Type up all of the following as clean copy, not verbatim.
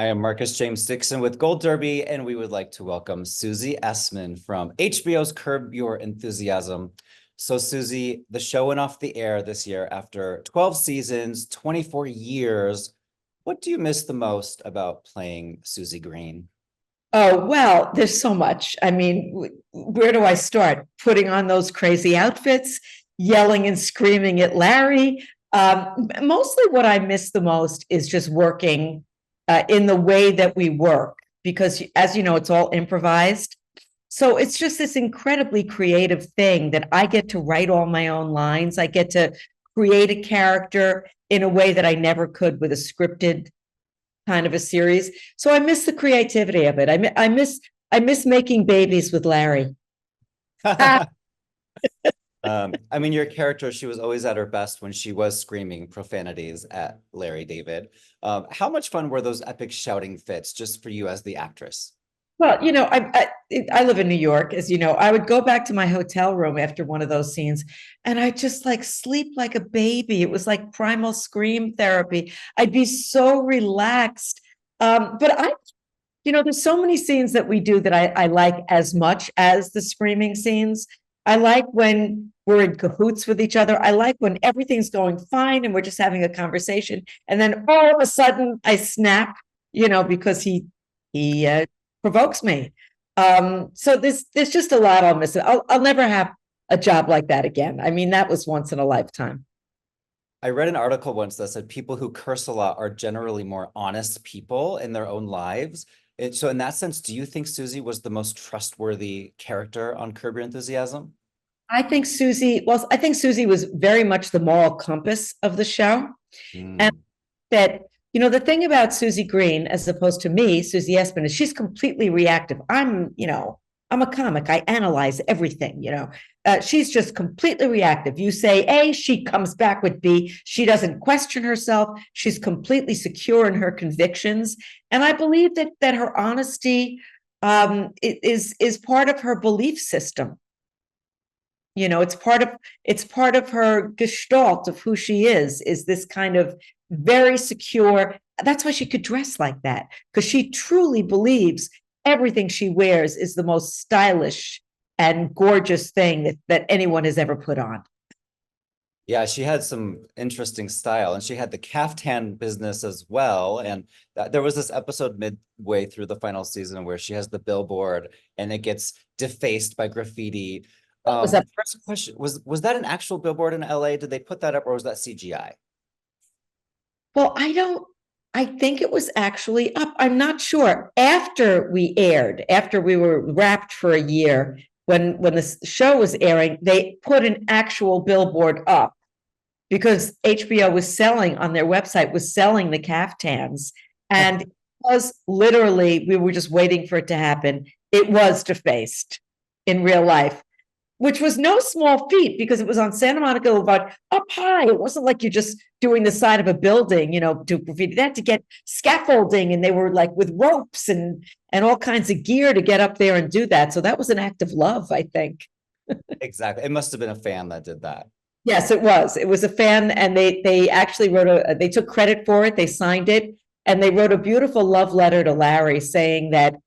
I am Marcus James Dixon with Gold Derby, and we would like to welcome Susie Essman from HBO's Curb Your Enthusiasm. So, Susie, the show went off the air this year after 12 seasons, 24 years. What do you miss the most about playing Susie Greene? Oh, well, there's so much. I mean, where do I start? Putting on those crazy outfits, yelling and screaming at Larry. Mostly what I miss the most is just working in the way that we work, because as you know, it's all improvised. So it's just this incredibly creative thing that I get to write all my own lines. I get to create a character in a way that I never could with a scripted kind of a series. So I miss the creativity of it. I miss making babies with Larry. I mean, your character, she was always at her best when she was screaming profanities at Larry David. How much fun were those epic shouting fits just for you as the actress? Well, I live in New York, as you know. I would go back to my hotel room after one of those scenes, and I just like sleep like a baby. It was like primal scream therapy. I'd be so relaxed. But there's so many scenes that we do that I like as much as the screaming scenes. I like when we're in cahoots with each other. I like when everything's going fine and we're just having a conversation, and then all of a sudden I snap, because he provokes me. So there's just a lot I'll miss. I'll never have a job like that again. I mean, that was once in a lifetime. I read an article once that said people who curse a lot are generally more honest people in their own lives. So in that sense, do you think Susie was the most trustworthy character on Curb Your Enthusiasm? I think Susie was very much the moral compass of the show. And Mm. that, the thing about Susie Greene, as opposed to me, Susie Essman, is she's completely reactive. I'm a comic. I analyze everything. She's just completely reactive. You say A, she comes back with B. She doesn't question herself. She's completely secure in her convictions. And I believe that her honesty is part of her belief system. It's part of her gestalt of who she is this kind of very secure. That's why she could dress like that, because she truly believes everything she wears is the most stylish and gorgeous thing that anyone has ever put on. Yeah, she had some interesting style, and she had the caftan business as well. And there was this episode midway through the final season where she has the billboard and it gets defaced by graffiti. Was that First question, was that an actual billboard in LA? Did they put that up, or was that CGI? Well, I think it was actually up. I'm not sure. After we aired, after we were wrapped for a year, when the show was airing, they put an actual billboard up because HBO was selling on their website, was selling the caftans. And it was literally, we were just waiting for it to happen. It was defaced in real life, which was no small feat because it was on Santa Monica Boulevard up high. It wasn't like you're just doing the side of a building, do graffiti. They had to get scaffolding, and they were like with ropes and all kinds of gear to get up there and do that. So that was an act of love, I think. Exactly. It must have been a fan that did that. Yes, it was. It was a fan, and they actually they took credit for it. They signed it, and they wrote a beautiful love letter to Larry saying that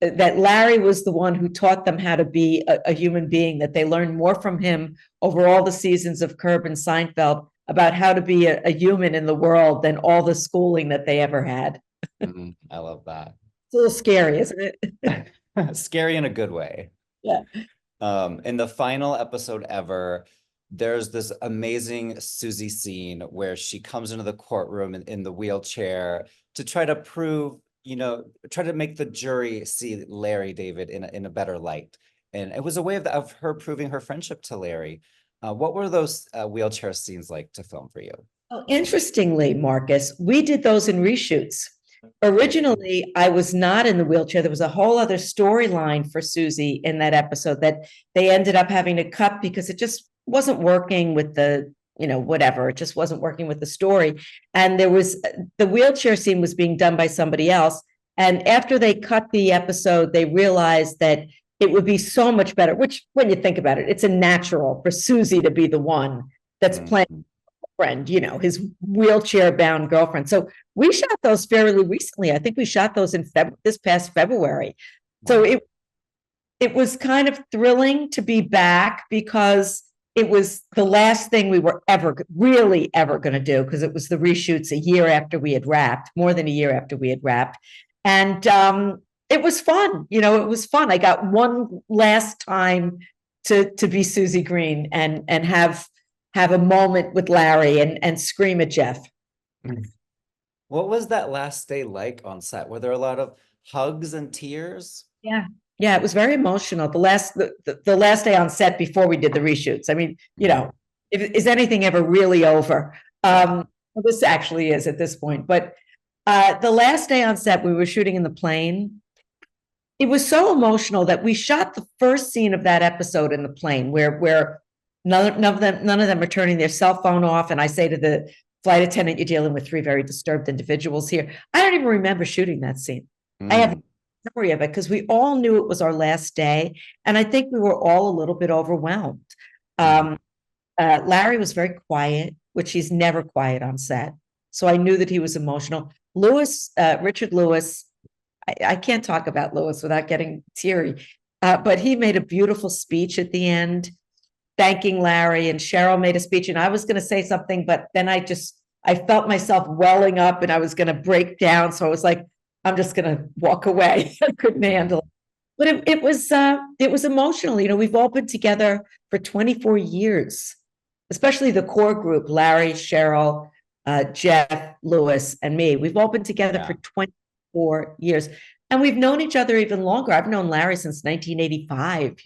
Larry was the one who taught them how to be a human being, that they learned more from him over all the seasons of Curb and Seinfeld about how to be a human in the world than all the schooling that they ever had. I love that. It's a little scary, isn't it? Scary in a good way. Yeah. In the final episode ever, there's this amazing Susie scene where she comes into the courtroom in the wheelchair to try to prove, try to make the jury see Larry David in a better light. And it was a way of her proving her friendship to Larry. What were those wheelchair scenes like to film for you? Well, interestingly, Marcus, we did those in reshoots. Originally, I was not in the wheelchair. There was a whole other storyline for Susie in that episode that they ended up having to cut because it just wasn't working with whatever. It just wasn't working with the story. And the wheelchair scene was being done by somebody else. And after they cut the episode, they realized that it would be so much better, which when you think about it, it's a natural for Susie to be the one that's playing girlfriend, his wheelchair-bound girlfriend. So we shot those fairly recently. I think we shot those in this past February. So Wow. it was kind of thrilling to be back because it was the last thing we were really ever going to do, because it was the reshoots a year after we had wrapped, more than a year after we had wrapped. And it was fun. It was fun. I got one last time to be Susie Greene and have a moment with Larry and scream at Jeff. What was that last day like on set? Were there a lot of hugs and tears? Yeah. Yeah, it was very emotional. The last day on set before we did the reshoots. I mean, is anything ever really over? Well, this actually is at this point. But the last day on set, we were shooting in the plane. It was so emotional that we shot the first scene of that episode in the plane, where none of them are turning their cell phone off. And I say to the flight attendant, "You're dealing with three very disturbed individuals here." I don't even remember shooting that scene. I have memory of it because we all knew it was our last day, and I think we were all a little bit overwhelmed. Larry was very quiet, which he's never quiet on set, so I knew that he was emotional. Richard Lewis, I can't talk about Lewis without getting teary, but he made a beautiful speech at the end thanking Larry, and Cheryl made a speech, and I was going to say something, but then I felt myself welling up and I was going to break down, so I was like, I'm just going to walk away. I couldn't handle it. But it was emotional. We've all been together for 24 years, especially the core group, Larry, Cheryl, Jeff, Lewis, and me. We've all been together for 24 years. And we've known each other even longer. I've known Larry since 1985,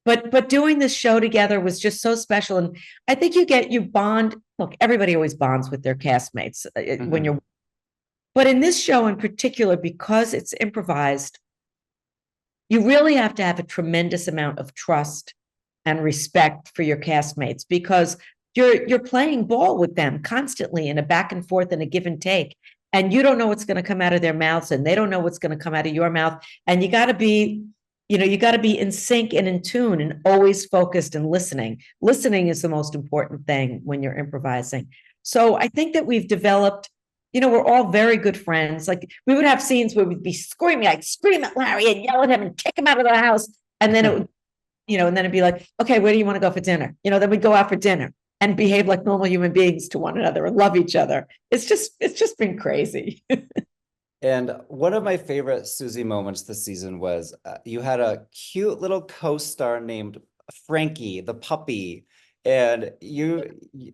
But doing this show together was just so special. And I think you bond. Look, everybody always bonds with their castmates when you're. But in this show in particular, because it's improvised, you really have to have a tremendous amount of trust and respect for your castmates, because you're playing ball with them constantly in a back and forth and a give and take. And you don't know what's going to come out of their mouths, and they don't know what's going to come out of your mouth. And you got to be in sync and in tune and always focused and listening. Listening is the most important thing when you're improvising. So I think that we've developed, we're all very good friends. Like, we would have scenes where we'd be screaming, I'd scream at Larry and yell at him and kick him out of the house. And then it would, and then it'd be like, okay, where do you want to go for dinner? Then we'd go out for dinner and behave like normal human beings to one another and love each other. It's just been crazy. And one of my favorite Susie moments this season was you had a cute little co-star named Frankie, the puppy. And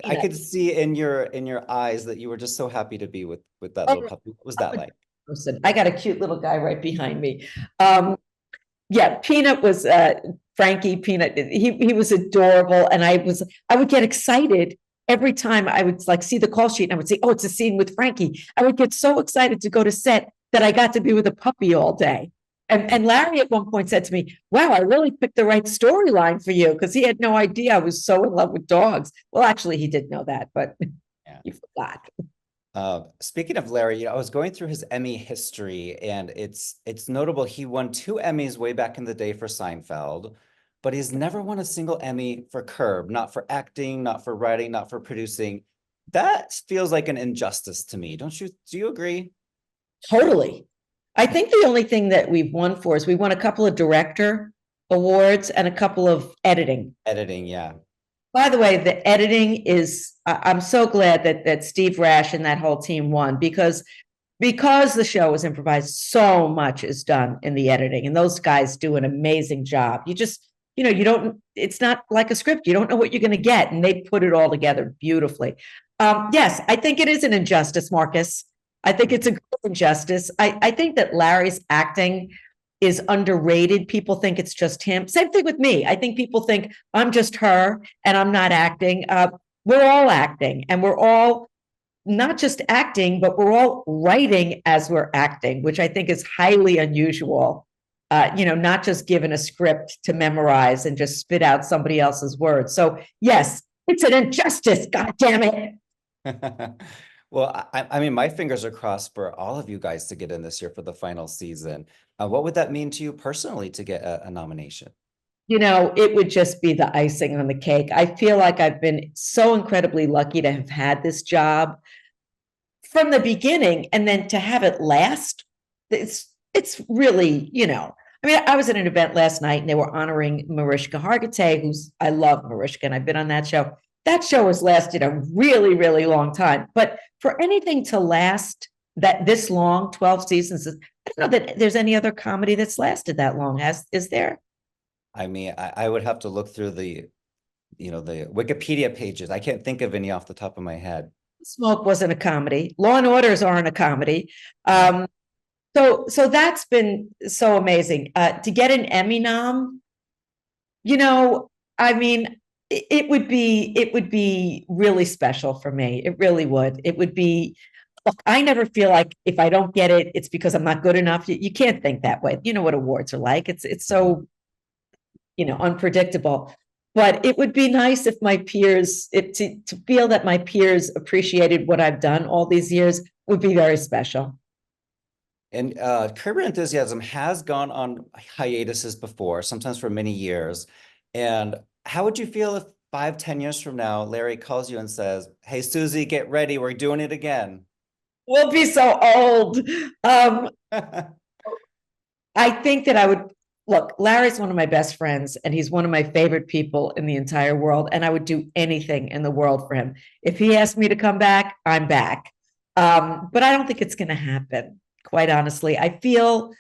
I could see in your eyes that you were just so happy to be with that little puppy. What was that like? I got a cute little guy right behind me. Yeah, Peanut was Frankie. Peanut, he was adorable, and I would get excited every time I would see the call sheet and I would say, "Oh, it's a scene with Frankie." I would get so excited to go to set that I got to be with a puppy all day. And Larry at one point said to me, "Wow, I really picked the right storyline for you," because he had no idea I was so in love with dogs. Well, actually, he did know that, but you forgot. Speaking of Larry, I was going through his Emmy history, and it's notable. He won 2 Emmys way back in the day for Seinfeld, but he's never won a single Emmy for Curb, not for acting, not for writing, not for producing. That feels like an injustice to me. Do you agree? Totally. I think the only thing that we've won for is we won a couple of director awards and a couple of editing. Editing, yeah. By the way, the editing is, I'm so glad that Steve Rash and that whole team won, because the show was improvised, so much is done in the editing, and those guys do an amazing job. You just, it's not like a script. You don't know what you're going to get, and they put it all together beautifully. Yes, I think it is an injustice, Marcus. I think it's a great injustice. I think that Larry's acting is underrated. People think it's just him. Same thing with me. I think people think I'm just her and I'm not acting. We're all acting, and we're all not just acting, but we're all writing as we're acting, which I think is highly unusual. Not just given a script to memorize and just spit out somebody else's words. So yes, it's an injustice. God damn it. Well, I mean, my fingers are crossed for all of you guys to get in this year for the final season. What would that mean to you personally to get a nomination? it would just be the icing on the cake. I feel like I've been so incredibly lucky to have had this job from the beginning, and then to have it last. It's really, I mean, I was at an event last night and they were honoring Mariska Hargitay, I love Mariska, and I've been on that show. That show has lasted a really, really long time. But for anything to last this long, 12 seasons, I don't know that there's any other comedy that's lasted that long. Is there? I mean, I would have to look through the Wikipedia pages. I can't think of any off the top of my head. Smoke wasn't a comedy. Law and Orders aren't a comedy. So that's been so amazing. To get an Emmy nom, I mean, it would be really special for me. It really would. It would be. Look, I never feel like if I don't get it, it's because I'm not good enough. You can't think that way. You know what awards are like. It's so, unpredictable. But it would be nice if my peers, to feel that my peers appreciated what I've done all these years would be very special. And Curb Your Enthusiasm has gone on hiatuses before, sometimes for many years. And how would you feel if 5, 10 years from now, Larry calls you and says, "Hey, Susie, get ready. We're doing it again." We'll be so old. I think that I would look, Larry's one of my best friends, and he's one of my favorite people in the entire world. And I would do anything in the world for him. If he asked me to come back, I'm back. But I don't think it's going to happen, quite honestly. I feel,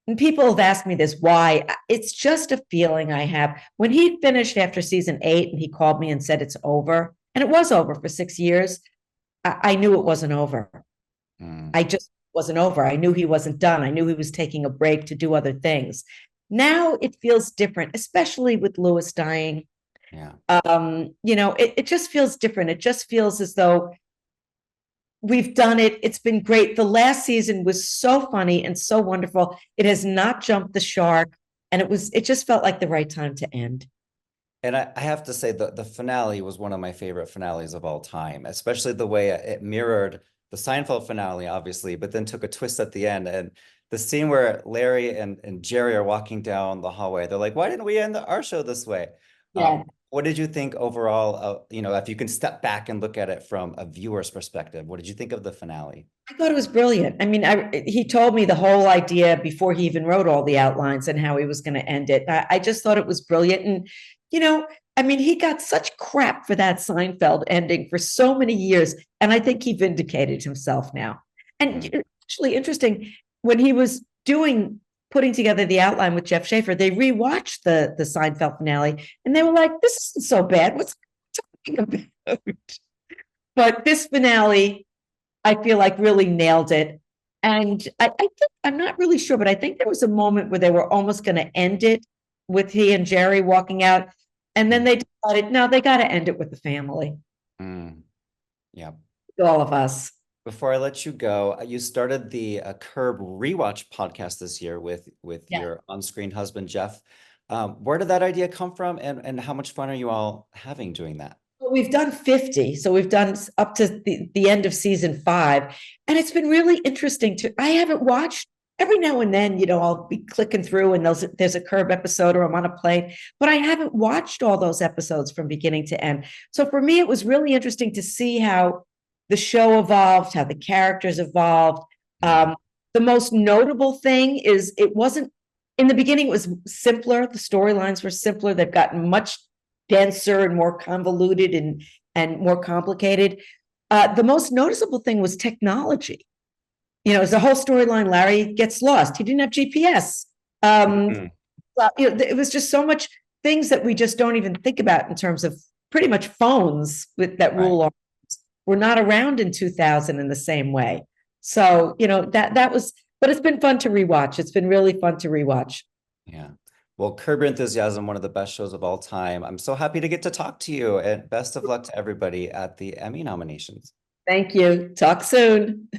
and people have asked me this, why? It's just a feeling I have. When he finished after season 8 and he called me and said it's over, and it was over for 6 years, I knew it wasn't over. I just wasn't over. I knew he wasn't done. I knew he was taking a break to do other things. Now it feels different, especially with Lewis dying. Yeah. It just feels different. It just feels as though we've done it. It's been great. The last season was so funny and so wonderful. It has not jumped the shark, and it just felt like the right time to end. And I have to say the finale was one of my favorite finales of all time, especially the way it mirrored the Seinfeld finale, obviously, but then took a twist at the end. And the scene where Larry and Jerry are walking down the hallway, they're like, "Why didn't we end our show this way?" Yeah. What did you think overall? If you can step back and look at it from a viewer's perspective, what did you think of the finale? I thought it was brilliant. I mean, he told me the whole idea before he even wrote all the outlines and how he was going to end it. I just thought it was brilliant. And, I mean, he got such crap for that Seinfeld ending for so many years. And I think he vindicated himself now. And actually interesting, when he was putting together the outline with Jeff Schaffer, they rewatched the Seinfeld finale and they were like, "This isn't so bad. What's talking about?" But this finale, I feel like, really nailed it. And I think, I'm not really sure, but I think there was a moment where they were almost going to end it with he and Jerry walking out. And then they decided, no, they got to end it with the family. Yeah. All of us. Before I let you go, you started the Curb Rewatch podcast this year with your on-screen husband, Jeff. Where did that idea come from, and how much fun are you all having doing that? Well, we've done 50, so we've done up to the end of season 5, and it's been really interesting I haven't watched. Every now and then, I'll be clicking through and there's a Curb episode or I'm on a plane, but I haven't watched all those episodes from beginning to end. So for me, it was really interesting to see how the show evolved, how the characters evolved. The most notable thing is it wasn't, in the beginning, it was simpler. The storylines were simpler. They've gotten much denser and more convoluted and more complicated. The most noticeable thing was technology. It's the whole storyline. Larry gets lost. He didn't have GPS. It was just so much things that we just don't even think about in terms of pretty much phones that rule our lives. We're not around in 2000 in the same way. So, that was, but it's been fun to rewatch. It's been really fun to rewatch. Yeah. Well, Curb Your Enthusiasm, one of the best shows of all time. I'm so happy to get to talk to you, and best of luck to everybody at the Emmy nominations. Thank you. Talk soon.